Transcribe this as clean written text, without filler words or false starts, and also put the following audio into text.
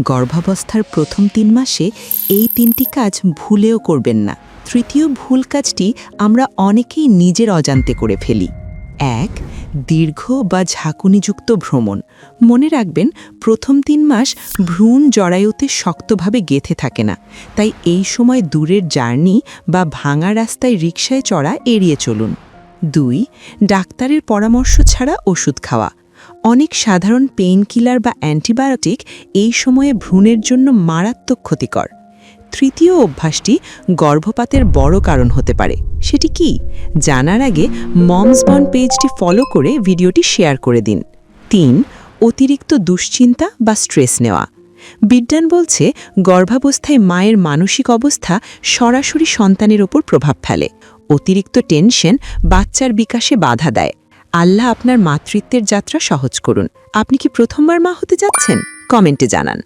গর্ভাবস্থার প্রথম ৩ মাসে এই ৩টি কাজ ভুলেও করবেন না। তৃতীয় ভুল কাজটি আমরা অনেকেই নিজের অজান্তে করে ফেলি। ১. দীর্ঘ বা ঝাঁকুনিযুক্ত ভ্রমণ। মনে রাখবেন, প্রথম ৩ মাস ভ্রূণ জরায়ুতে শক্তভাবে গেঁথে থাকে না, তাই এই সময় দূরের জার্নি বা ভাঙা রাস্তায় রিকশায় চড়া এড়িয়ে চলুন। ২. ডাক্তারের পরামর্শ ছাড়া ওষুধ খাওয়া। অনেক সাধারণ পেইনকিলার বা অ্যান্টিবায়োটিক এই সময়ে ভ্রূণের জন্য মারাত্মক ক্ষতিকর। তৃতীয় অভ্যাসটি গর্ভপাতের বড় কারণ হতে পারে। সেটি কি জানার আগে মমস বন্ড পেজটি ফলো করে ভিডিওটি শেয়ার করে দিন। ৩. অতিরিক্ত দুশ্চিন্তা বা স্ট্রেস নেওয়া। বিজ্ঞান বলছে, গর্ভাবস্থায় মায়ের মানসিক অবস্থা সরাসরি সন্তানের ওপর প্রভাব ফেলে। অতিরিক্ত টেনশন বাচ্চার বিকাশে বাধা দেয়। আল্লাহ আপনার মাতৃত্বের যাত্রা সহজ করুন। আপনি কি প্রথমবার মা হতে যাচ্ছেন? কমেন্টে জানান।